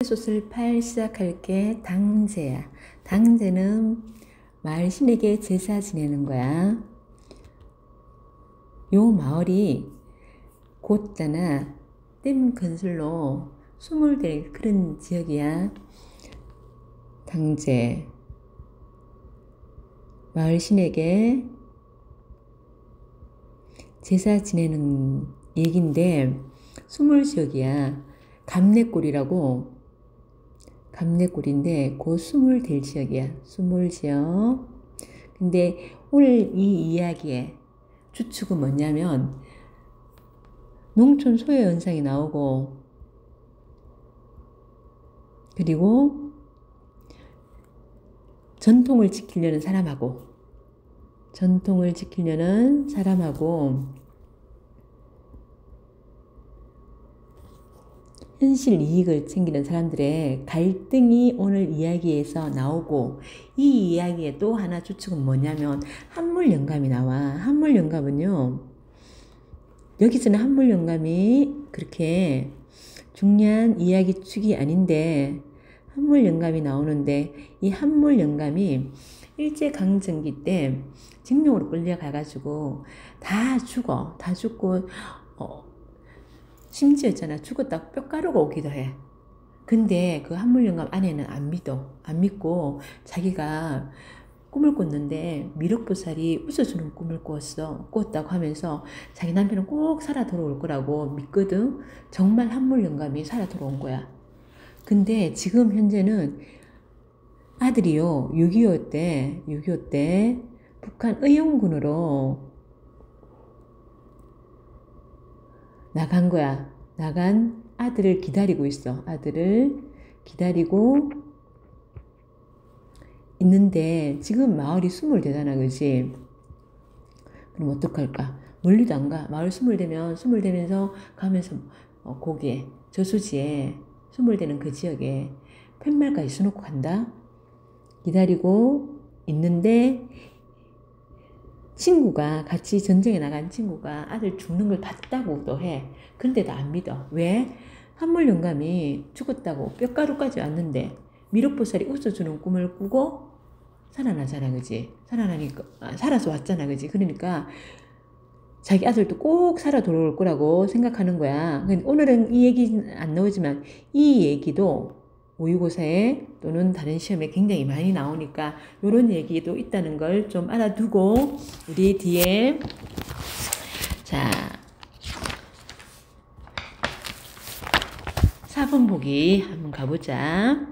솥을 팔 시작할게. 당제야. 당제는 마을 신에게 제사 지내는 거야. 요 마을이 곧잖아. 댐 건설로 수몰될 그런 지역이야. 당제. 마을 신에게 제사 지내는 얘긴데 수몰 지역이야. 감내골이라고. 감내골인데 곧 수몰 될 지역이야. 수몰 지역. 근데 오늘 이 이야기의 주축은 뭐냐면 농촌 소외 현상이 나오고 그리고 전통을 지키려는 사람하고 현실 이익을 챙기는 사람들의 갈등이 오늘 이야기에서 나오고, 이 이야기의 또 하나 주축은 뭐냐면 한물영감이 나와. 한물영감은요, 여기서는 한물영감이 그렇게 중요한 이야기 축이 아닌데 한물영감이 나오는데, 이 한물영감이 일제강점기 때 징용으로 끌려가가지고 다 죽고 심지어 있잖아, 죽었다고 뼈 가루가 오기도 해. 근데 그 한물영감 아내는 안 믿고 자기가 꿈을 꿨는데 미륵보살이 웃어주는 꿈을 꿨다고 하면서 자기 남편은 꼭 살아 돌아올 거라고 믿거든. 정말 한물영감이 살아 돌아온 거야. 근데 지금 현재는 아들이요, 6.25 때 북한 의용군으로 나간 거야. 나간 아들을 기다리고 있어. 아들을 기다리고 있는데 지금 마을이 수몰되잖아, 그지? 그럼 어떡할까? 멀리도 안 가. 마을 수몰되면서 가면서 거기에 저수지에 수몰되는 그 지역에 팻말까지 수놓고 간다. 기다리고 있는데 친구가, 같이 전쟁에 나간 친구가 아들 죽는 걸 봤다고도 해. 그런데도 안 믿어. 왜? 한물영감이 죽었다고 뼈가루까지 왔는데 미륵보살이 웃어주는 꿈을 꾸고 살아나잖아, 그지? 살아서 왔잖아, 그지? 그러니까 자기 아들도 꼭 살아 돌아올 거라고 생각하는 거야. 오늘은 이 얘기는 안 나오지만 이 얘기도 모의고사에 또는 다른 시험에 굉장히 많이 나오니까 이런 얘기도 있다는 걸 좀 알아두고 우리 뒤에 자 4번 보기 한번 가보자.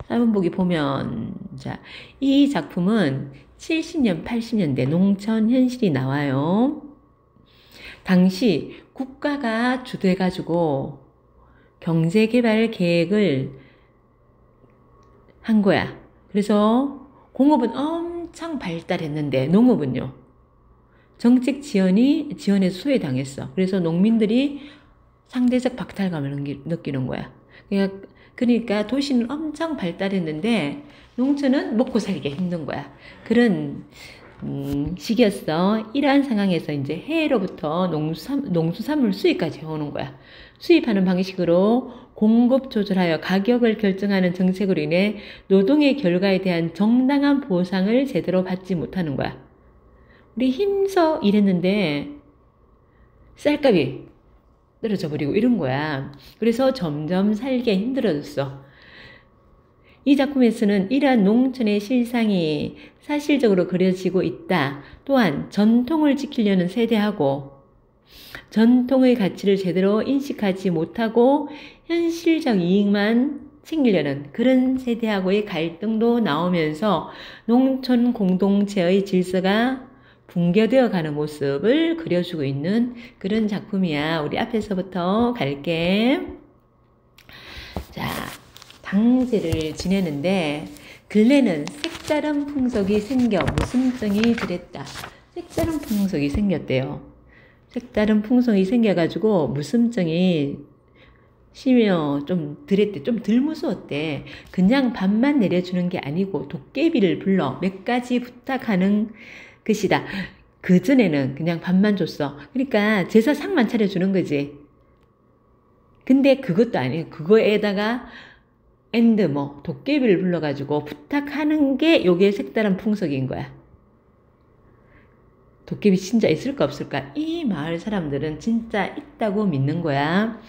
4번 보기 보면 자, 이 작품은 70년, 80년대 농촌 현실이 나와요. 당시 국가가 주도해가지고 경제개발 계획을 한 거야. 그래서 공업은 엄청 발달했는데 농업은요, 정책 지원에서 소외당했어. 그래서 농민들이 상대적 박탈감을 느끼는 거야. 그러니까 도시는 엄청 발달했는데 농촌은 먹고 살기 힘든 거야. 그런 시기였어. 이러한 상황에서 이제 해외로부터 농수산물 수입까지 해오는 거야. 수입하는 방식으로 공급 조절하여 가격을 결정하는 정책으로 인해 노동의 결과에 대한 정당한 보상을 제대로 받지 못하는 거야. 우리 힘써 일했는데 쌀값이 떨어져 버리고 이런 거야. 그래서 점점 살기 힘들어졌어. 이 작품에서는 이러한 농촌의 실상이 사실적으로 그려지고 있다. 또한 전통을 지키려는 세대하고 전통의 가치를 제대로 인식하지 못하고 현실적 이익만 챙기려는 그런 세대하고의 갈등도 나오면서 농촌 공동체의 질서가 붕괴되어 가는 모습을 그려주고 있는 그런 작품이야. 우리 앞에서부터 갈게. 자, 당제를 지내는데 근래는 색다른 풍속이 생겨 무슨증이 들었다. 색다른 풍속이 생겼대요. 색다른 풍속이 생겨가지고 무슨증이 심해요. 좀 들었대. 좀 덜 무서웠대. 그냥 밥만 내려주는 게 아니고 도깨비를 불러 몇 가지 부탁하는 것이다. 그전에는 그냥 밥만 줬어. 그러니까 제사상만 차려주는 거지. 근데 그것도 아니에요. 그거에다가 뭐 도깨비를 불러가지고 부탁하는 게 요게 색다른 풍속인 거야. 도깨비 진짜 있을까 없을까? 이 마을 사람들은 진짜 있다고 믿는 거야.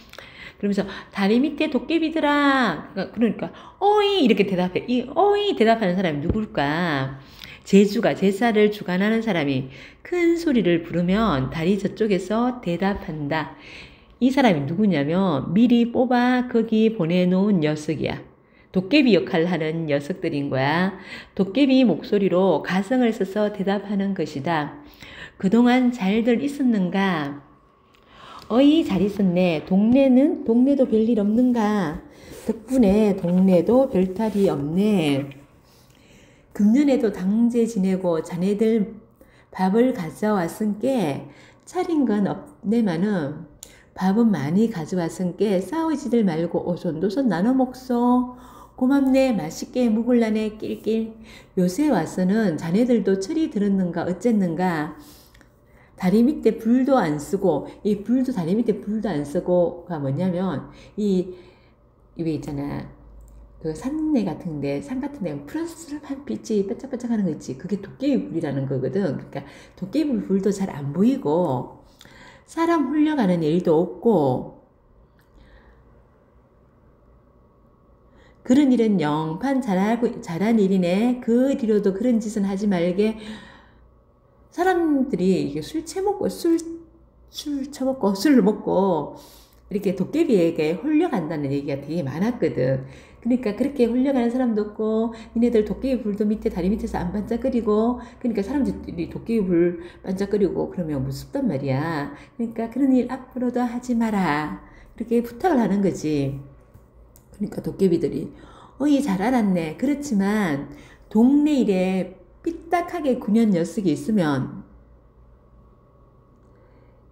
그러면서 다리 밑에 도깨비들아. 그러니까 어이 이렇게 대답해. 이 어이 대답하는 사람이 누굴까? 제사를 주관하는 사람이 큰 소리를 부르면 다리 저쪽에서 대답한다. 이 사람이 누구냐면 미리 뽑아 거기 보내놓은 녀석이야. 도깨비 역할을 하는 녀석들인 거야. 도깨비 목소리로 가성을 써서 대답하는 것이다. 그동안 잘들 있었는가? 어이 잘 있었네. 동네도 별일 없는가? 덕분에 동네도 별탈이 없네. 금년에도 당제 지내고 자네들 밥을 가져왔은께 차린 건 없네마는 밥은 많이 가져왔은께 싸우지들 말고 오손도손 나눠 먹소. 고맙네. 맛있게 먹을라네. 낄낄. 요새 와서는 자네들도 철이 들었는가 어쨌는가. 다리 밑에 불도 안 쓰고, 이 불도 다리 밑에 불도 안 쓰고가 뭐냐면 왜 있잖아. 그 산내 같은데, 산 같은데 푸른스름한 빛이 반짝반짝하는 거 있지. 그게 도깨비 불이라는 거거든. 그러니까 도깨비 불도 잘 안 보이고 사람 홀려가는 일도 없고 그런 일은 영판 잘한 일이네. 그 뒤로도 그런 짓은 하지 말게. 사람들이 이게 술 처먹고 술을 먹고 이렇게 도깨비에게 홀려간다는 얘기가 되게 많았거든. 그러니까 그렇게 홀려가는 사람도 없고 니네들 도깨비 불도 밑에 다리 밑에서 안 반짝거리고 그러니까 사람들이 도깨비 불 반짝거리고 그러면 무섭단 말이야. 그러니까 그런 일 앞으로도 하지 마라. 그렇게 부탁을 하는 거지. 그러니까 도깨비들이 어이 잘 알았네. 그렇지만 동네 일에 삐딱하게 군연 녀석이 있으면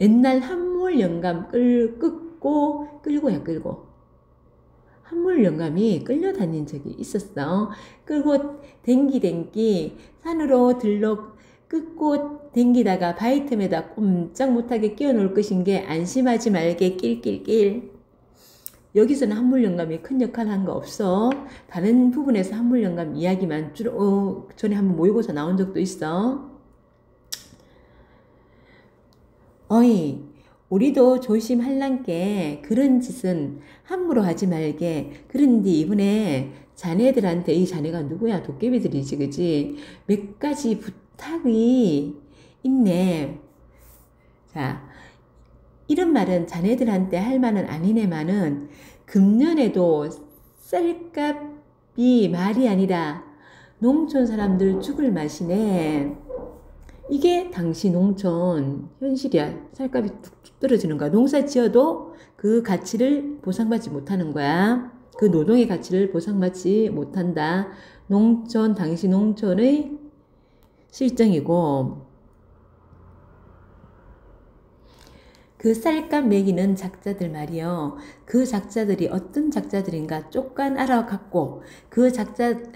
옛날 한물 영감 끌고 한물 영감이 끌려다닌 적이 있었어. 끌고 댕기 산으로 끌고 댕기다가 바위 틈에다 꼼짝 못하게 끼워놓을 것인 게 안심하지 말게 낄낄낄. 여기서는 한물 영감이 큰 역할을 한 거 없어. 다른 부분에서 한물 영감 이야기만 전에 한번 모의고사 나온 적도 있어. 어이 우리도 조심할란께 그런 짓은 함부로 하지 말게. 그런데 이번에 자네들한테 이 자네가 누구야? 도깨비들이지 그지? 몇 가지 부탁이 있네. 자 이런 말은 자네들한테 할 말은 아니네만은 금년에도 쌀값이 말이 아니라 농촌 사람들 죽을 맛이네. 이게 당시 농촌 현실이야. 쌀값이 뚝뚝 떨어지는 거야. 농사 지어도 그 가치를 보상받지 못하는 거야. 그 노동의 가치를 보상받지 못한다. 당시 농촌의 실정이고 그 쌀값 매기는 작자들 말이요. 그 작자들이 어떤 작자들인가 쪽간 알아갖고 그 작자들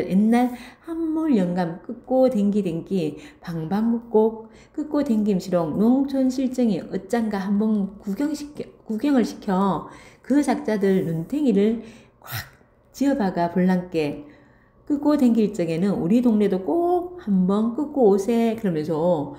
옛날 한물 영감 끄고 댕기 방방곡곡 끄고 댕김시록 농촌 실정이 어짠가 한번 구경을 시켜 그 작자들 눈탱이를 확 지어박아 볼랑께 끄고 댕길 적에는 우리 동네도 꼭 한번 끄고 오세. 그러면서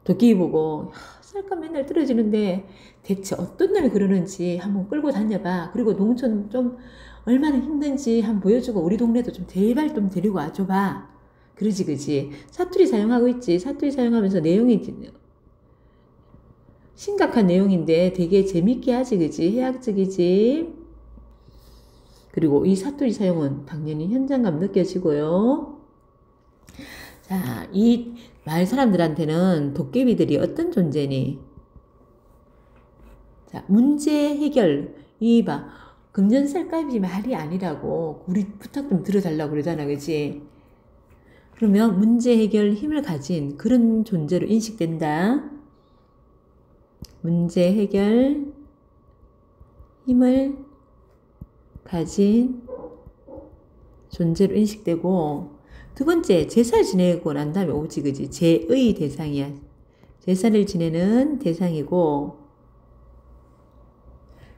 도끼 보고 쌀값 맨날 떨어지는데 대체 어떤 날 그러는지 한번 끌고 다녀봐. 그리고 농촌 좀 얼마나 힘든지 한번 보여주고 우리 동네도 좀 제발 좀 데리고 와줘봐. 그러지 그지. 사투리 사용하고 있지. 사투리 사용하면서 내용이 심각한 내용인데 되게 재밌게 하지 그지. 해학적이지. 그리고 이 사투리 사용은 당연히 현장감 느껴지고요. 자, 이 마을 사람들한테는 도깨비들이 어떤 존재니? 자, 문제 해결. 봐. 금전 쌀값이 말이 아니라고. 우리 부탁 좀 들어달라고 그러잖아. 그치? 그러면 문제 해결 힘을 가진 그런 존재로 인식된다. 문제 해결 힘을 가진 존재로 인식되고 두 번째, 제사를 지내고 난 다음에 오지, 그지? 제의 대상이야. 제사를 지내는 대상이고,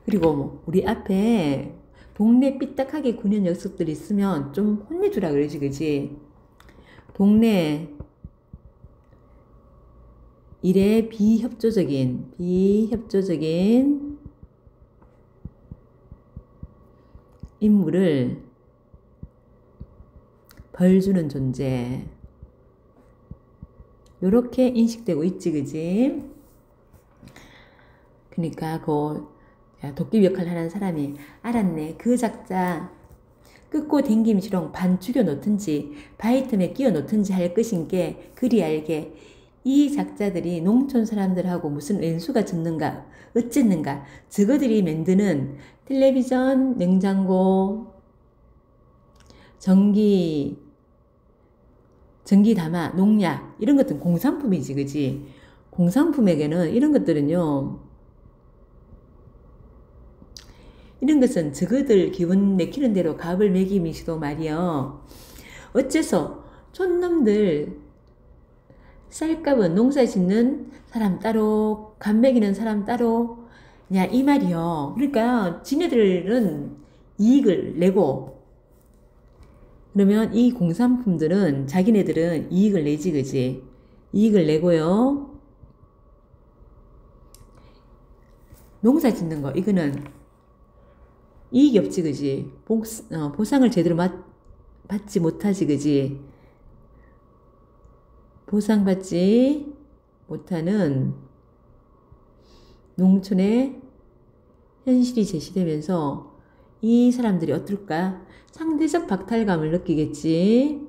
그리고 뭐 우리 앞에 동네 삐딱하게 구는 녀석들 있으면 좀 혼내주라 그러지, 그지? 동네 일에 비협조적인 인물을 벌 주는 존재. 요렇게 인식되고 있지, 그지? 그러니까 도깨비 역할 하는 사람이 알았네. 그 작자 끊고 댕김시롱 반 죽여 놓든지 바위틈에 끼워 놓든지 할 것인 게 그리 알게 이 작자들이 농촌 사람들하고 무슨 왼수가 졌는가 어쨌는가 저거들이 만드는 텔레비전, 냉장고, 전기담아, 농약 이런 것들은 공산품이지, 그지? 공산품에게는 이런 것들은요, 이런 것은 저거들 기분 내키는 대로 값을 매김이시도 말이여. 어째서 촌놈들 쌀값은 농사 짓는 사람 따로 값 매기는 사람 따로 냐 이 말이여. 그러니까 지네들은 이익을 내고 그러면 이 공산품들은 자기네들은 이익을 내지, 그지? 이익을 내고요. 농사 짓는 거 이거는 이익이 없지, 그지? 보상을 제대로 받지 못하지, 그지? 보상받지 못하는 농촌의 현실이 제시되면서 이 사람들이 어떨까? 상대적 박탈감을 느끼겠지.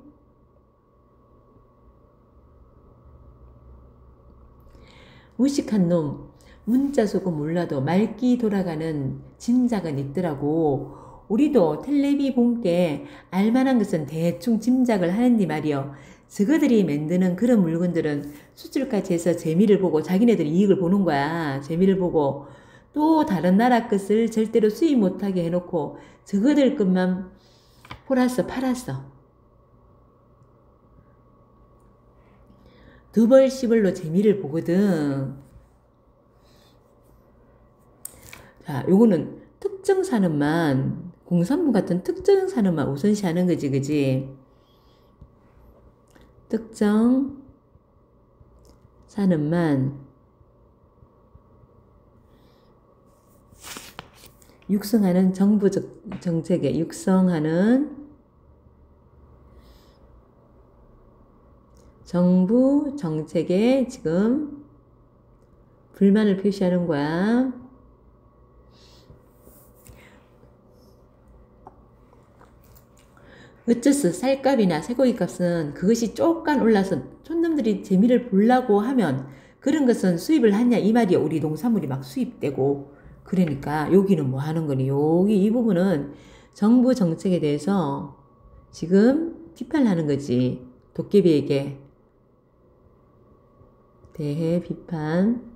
무식한 놈, 문자 속은 몰라도 맑기 돌아가는 짐작은 있더라고. 우리도 텔레비 본게 알만한 것은 대충 짐작을 하는디 말이여. 저거들이 만드는 그런 물건들은 수출까지 해서 재미를 보고 자기네들이 이익을 보는 거야. 재미를 보고 또 다른 나라 것을 절대로 수입 못하게 해놓고 저거들 것만 팔았어. 두벌시벌로 재미를 보거든. 자, 요거는 특정 산업만, 공산품 같은 특정 산업만 우선시하는 거지, 그지? 특정 산업만 육성하는 정부 정책에 육성하는 정부 정책에 지금 불만을 표시하는 거야. 어째서 쌀값이나 쇠고기 값은 그것이 쪼깐 올라서 촌놈들이 재미를 보려고 하면 그런 것은 수입을 하냐 이 말이야. 우리 농산물이 막 수입되고. 그러니까 여기는 뭐 하는 거니? 여기 이 부분은 정부 정책에 대해서 지금 비판을 하는 거지. 도깨비에게 대해 비판.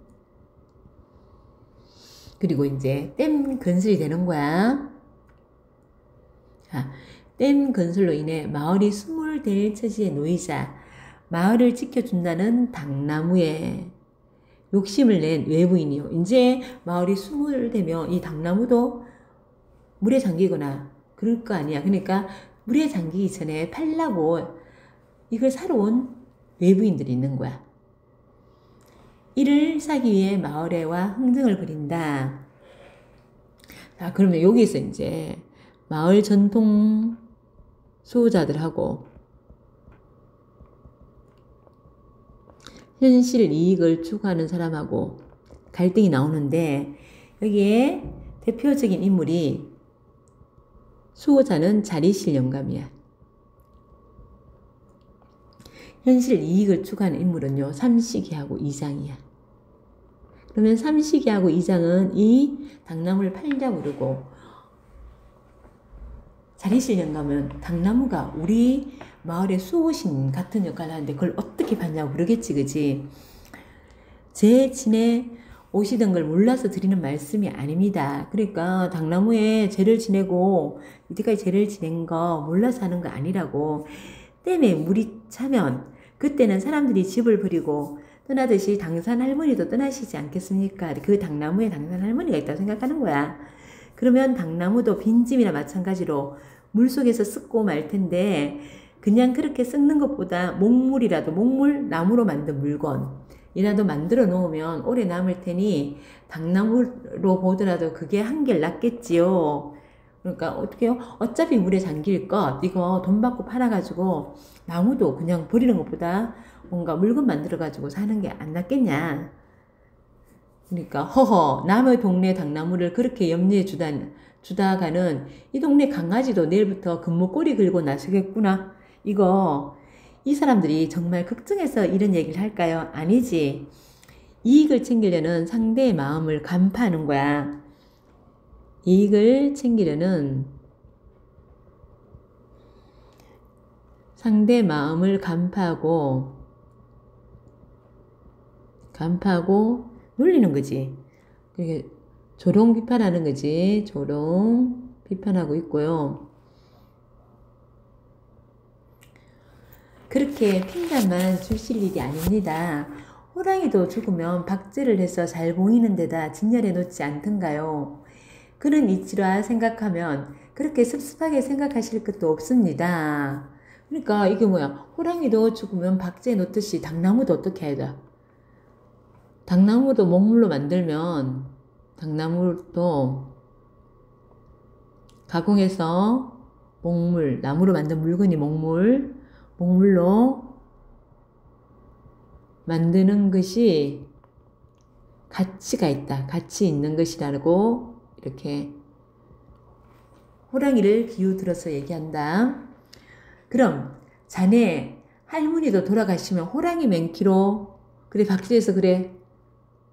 그리고 이제 댐 건설이 되는 거야. 자, 댐 건설로 인해 마을이 수몰될 처지에 놓이자 마을을 지켜준다는 당나무에 욕심을 낸 외부인이요. 이제 마을이 수몰되면 이 당나무도 물에 잠기거나 그럴 거 아니야. 그러니까 물에 잠기기 전에 팔라고 이걸 사러 온 외부인들이 있는 거야. 이를 사기 위해 마을에와 흥정을 부린다. 자, 그러면 여기서 이제 마을 전통 수호자들하고 현실 이익을 추구하는 사람하고 갈등이 나오는데 여기에 대표적인 인물이 수호자는 자리실 영감이야. 현실 이익을 추구하는 인물은요, 삼식이하고 이장이야. 그러면 삼식이하고 이장은 이 당나무를 팔자고 그러고 자리실 영감은 당나무가 우리 마을의 수호신 같은 역할을 하는데 그걸 어떻게 봤냐고 그러겠지, 그지? 제 친에 오시던 걸 몰라서 드리는 말씀이 아닙니다. 그러니까 당나무에 죄를 지내고 이때까지 죄를 지낸 거 몰라서 하는 거 아니라고. 댐에 물이 차면 그때는 사람들이 집을 버리고 떠나듯이 당산 할머니도 떠나시지 않겠습니까? 그 당나무에 당산 할머니가 있다고 생각하는 거야. 그러면 당나무도 빈짐이나 마찬가지로 물속에서 썩고 말 텐데 그냥 그렇게 썩는 것보다 목물이라도 목물 나무로 만든 물건이라도 만들어 놓으면 오래 남을 테니 당나무로 보더라도 그게 한결 낫겠지요. 그러니까 어떻게요? 어차피 물에 잠길 것 이거 돈 받고 팔아가지고 나무도 그냥 버리는 것보다 뭔가 물건 만들어가지고 사는 게 안 낫겠냐. 그러니까 허허 남의 동네 당나무를 그렇게 염려해 주다가는 이 동네 강아지도 내일부터 금목걸이 걸고 나서겠구나. 이거 이 사람들이 정말 걱정해서 이런 얘기를 할까요? 아니지. 이익을 챙기려는 상대의 마음을 간파하는 거야. 이익을 챙기려는 상대 마음을 간파하고 놀리는 거지. 그게 조롱 비판하는 거지. 조롱 비판하고 있고요. 그렇게 핀잔만 주실 일이 아닙니다. 호랑이도 죽으면 박제를 해서 잘 보이는 데다 진열해 놓지 않던가요. 그런 이치라 생각하면 그렇게 섭섭하게 생각하실 것도 없습니다. 그러니까 이게 뭐야? 호랑이도 죽으면 박제해 놓듯이 당나무도 어떻게 해야 돼? 당나무도 목물로 만들면 당나무도 가공해서 목물, 나무로 만든 물건이 목물로 만드는 것이 가치가 있다. 가치 있는 것이라고 이렇게 호랑이를 비유 들어서 얘기한다. 그럼 자네 할머니도 돌아가시면 호랑이 맹키로 그래 박제해서 그래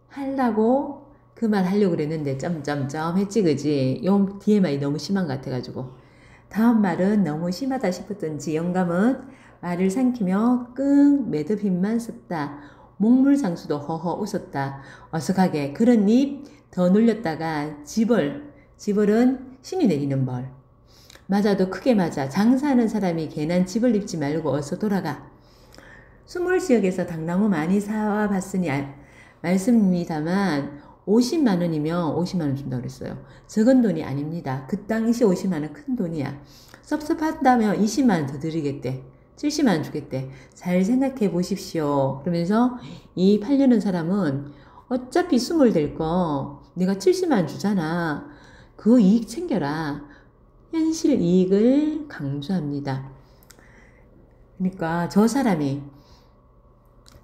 하려고 그 말 하려고 그랬는데 점점점 했지 그지? 요 뒤에 말이 너무 심한 것 같아가지고 다음 말은 너무 심하다 싶었던지 영감은 말을 삼키며 끙 매듭힘만 썼다. 목물상수도 허허 웃었다. 어석하게 그런 입 더 놀렸다가 지벌은 신이 내리는 벌. 맞아도 크게 맞아. 장사하는 사람이 괜한 집을 입지 말고 어서 돌아가. 수몰 지역에서 당나무 많이 사와 봤으니 말씀입니다만 50만 원이면 50만 원 준다고 그랬어요. 적은 돈이 아닙니다. 그 당시 50만 원 큰 돈이야. 섭섭하다면 20만 원 더 드리겠대. 70만 원 주겠대. 잘 생각해 보십시오. 그러면서 이 팔려는 사람은 어차피 수몰 될 거 내가 70만 원 주잖아. 그 이익 챙겨라. 현실 이익을 강조합니다. 그러니까 저 사람이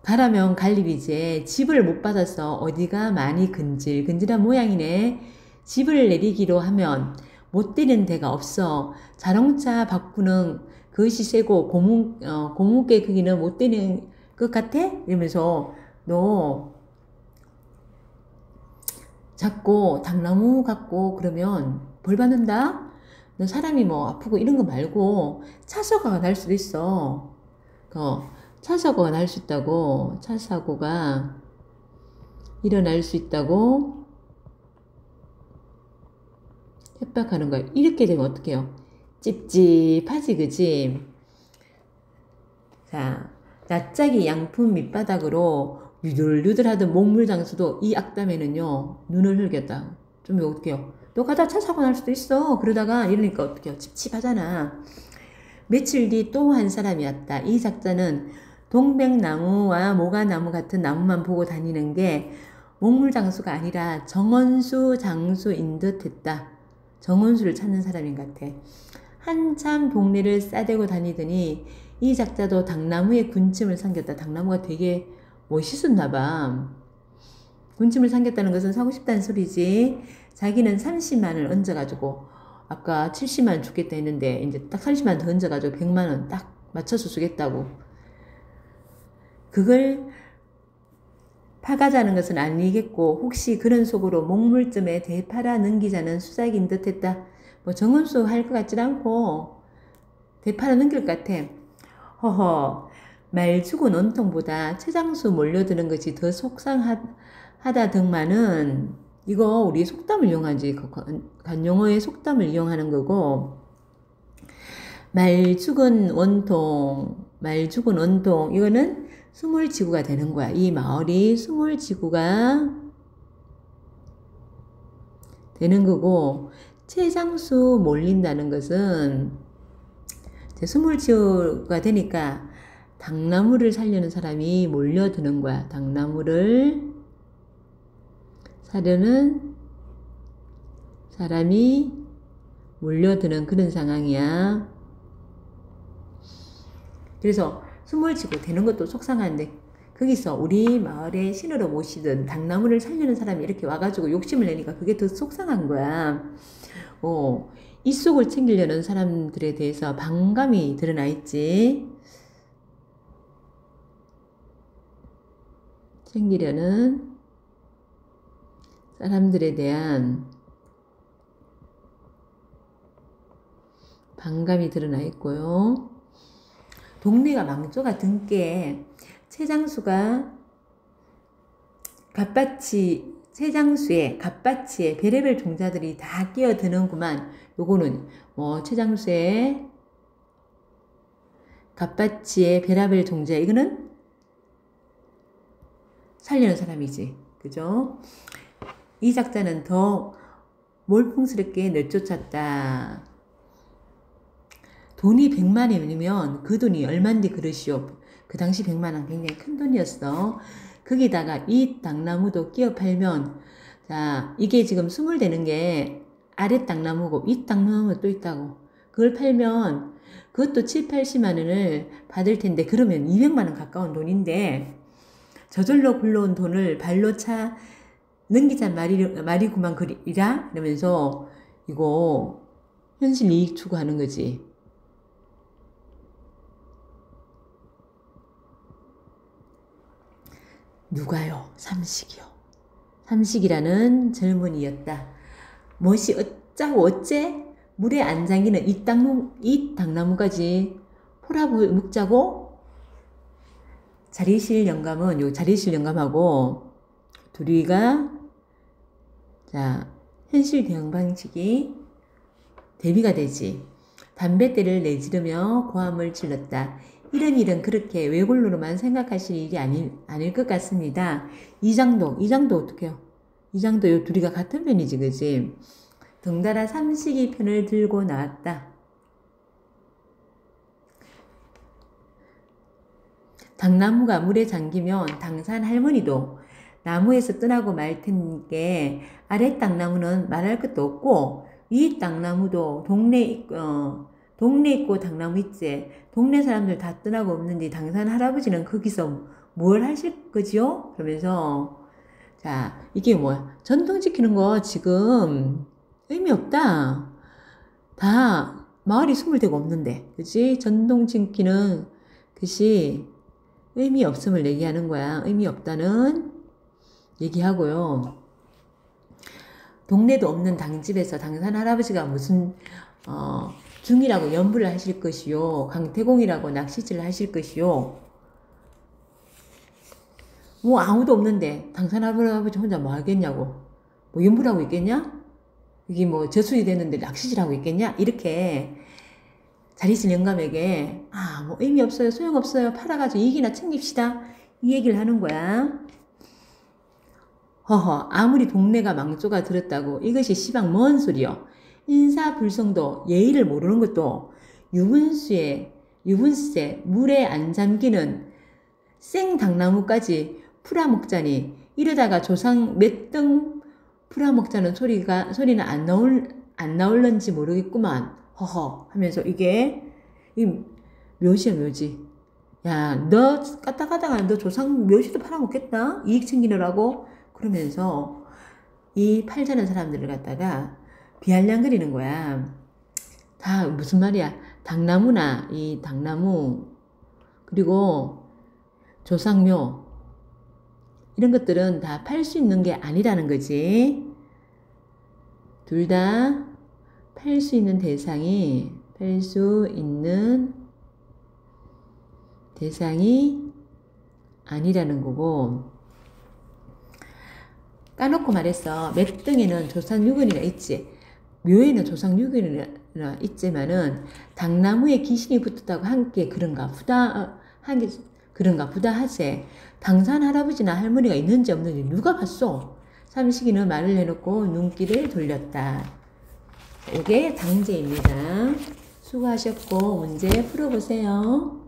가라면 갈일이제 집을 못 받아서 어디가 많이 근질근질한 모양이네. 집을 내리기로 하면 못 되는 데가 없어. 자동차 바꾸는 그것이 세고 고무개 크기는 못 되는 것 같아? 이러면서 너 자꾸 당나무 갖고 그러면 벌 받는다? 너 사람이 뭐 아프고 이런 거 말고 차 사고가 날 수도 있어. 차 사고가 날 수 있다고. 차 사고가 일어날 수 있다고 협박하는 거예요. 이렇게 되면 어떻게 해요? 찝찝하지 그지? 자, 낯짝이 양품 밑바닥으로 유들유들하던 목물장수도 이 악담에는요 눈을 흘겼다. 좀 어떻게 해요? 너 가다 차 사고 날 수도 있어. 그러다가 이러니까 어떻게 해요? 찝찝하잖아. 며칠 뒤 또 한 사람이 왔다. 이 작자는 동백나무와 모가나무 같은 나무만 보고 다니는 게 목물장수가 아니라 정원수 장수인 듯 했다. 정원수를 찾는 사람인 것 같아. 한참 동네를 싸대고 다니더니 이 작자도 당나무에 군침을 삼겼다. 당나무가 되게 멋있었나 봐. 군침을 삼겼다는 것은 사고 싶다는 소리지. 자기는 30만을 얹어가지고 아까 70만 주겠다 했는데 이제 딱 30만 더 얹어가지고 100만 원 딱 맞춰서 주겠다고. 그걸 파가자는 것은 아니겠고 혹시 그런 속으로 목물점에 대팔아 넘기자는 수작인 듯 했다. 뭐 정원수 할 것 같지 않고 대팔아 넘길 것 같아. 허허 말죽은 온통보다 최장수 몰려드는 것이 더 속상하다 등만은 이거 우리 속담을 이용하지 관용어의 속담을 이용하는 거고 말죽은 원통 이거는 수몰지구가 되는 거야. 이 마을이 수몰지구가 되는 거고, 최장수 몰린다는 것은 수몰지구가 되니까 당나무를 살려는 사람이 몰려드는 거야. 당나무를 사려는 사람이 몰려드는 그런 상황이야. 그래서 수몰지구 되는 것도 속상한데 거기서 우리 마을에 신으로 모시던 당나무를 살려는 사람이 이렇게 와가지고 욕심을 내니까 그게 더 속상한 거야. 이 속을 챙기려는 사람들에 대해서 반감이 드러나 있지. 챙기려는 사람들에 대한 반감이 드러나 있고요. 동네가 망조가 등께 최장수가 최장수의 갓바치에 별의별 종자들이 다 끼어드는구만. 요거는 최장수의 갓바치에 별의별 종자, 이거는 살려는 사람이지. 그죠? 이 작자는 더 몰풍스럽게 내쫓았다. 돈이 100만원이면 그 돈이 얼만데 그러시오. 그 당시 100만원 굉장히 큰 돈이었어. 거기다가 이 당나무도 끼어 팔면, 자, 이게 지금 수몰되는 게 아래 당나무고 윗 당나무가 또 있다고. 그걸 팔면 그것도 7, 80만원을 받을 텐데, 그러면 200만원 가까운 돈인데, 저절로 굴러온 돈을 발로 차 넘기자 말이구만 그리라? 이러면서 이거 현실 이익 추구하는 거지. 누가요? 삼식이요. 삼식이라는 젊은이였다. 무엇이 어쩌고 어째 물에 안 잠기는 이 당나무까지 포라먹자고. 자리실 영감은 요 자리실 영감하고 둘이가 자 현실 대응 방식이 대비가 되지. 담뱃대를 내지르며 고함을 질렀다. 이런 일은 그렇게 외골로로만 생각하실 일이 아닐 것 같습니다. 이장도 어떡해요? 이장도 요 둘이가 같은 편이지, 그지? 덩달아 삼식이 편을 들고 나왔다. 당나무가 물에 잠기면 당산 할머니도 나무에서 떠나고 말 텐게 아래 당나무는 말할 것도 없고 위 당나무도 동네 있고 당나무 있지. 동네 사람들 다 떠나고 없는데 당산 할아버지는 거기서 뭘 하실 거지요? 그러면서 자 이게 뭐야? 전통 지키는 거 지금 의미 없다. 다 마을이 20대가 없는데, 그치? 전통 지키는 것이 의미 없음을 얘기하는 거야. 의미 없다는 얘기하고요. 동네도 없는 당집에서 당산 할아버지가 무슨 중이라고 연부를 하실 것이요. 강태공이라고 낚시질을 하실 것이요. 뭐 아무도 없는데 당산 할아버지 혼자 뭐 하겠냐고. 뭐 연부를 하고 있겠냐? 이게 뭐 저수이 됐는데 낚시질 하고 있겠냐? 이렇게 자리실 영감에게 뭐 의미 없어요. 소용없어요. 팔아가지고 이익이나 챙깁시다. 이 얘기를 하는 거야. 허허 아무리 동네가 망조가 들었다고 이것이 시방 뭔 소리요. 인사불성도 예의를 모르는 것도 유분수에 물에 안 잠기는 생당나무까지 풀어먹자니 이러다가 조상 몇 등 풀어먹자는 소리는 안 나올런지 모르겠구만. 허허 하면서 이게 묘시야 묘지. 야 너 까딱까딱한 너 조상 묘시도 팔아먹겠다. 이익 챙기느라고. 그러면서 이 팔자는 사람들을 갖다가 비아냥거리는 거야. 다 무슨 말이야. 당나무나 이 당나무 그리고 조상묘 이런 것들은 다 팔 수 있는 게 아니라는 거지. 둘 다 팔 수 있는 대상이 아니라는 거고. 까놓고 말했어. 몇 등에는 조상유근이가 있지. 묘에는 조상유근이나 있지만은 당나무에 귀신이 붙었다고 한 게 그런가. 그런가 보다 하세. 당산 할아버지나 할머니가 있는지 없는지 누가 봤소? 삼식이는 말을 해놓고 눈길을 돌렸다. 이게 당제입니다. 수고하셨고 문제 풀어보세요.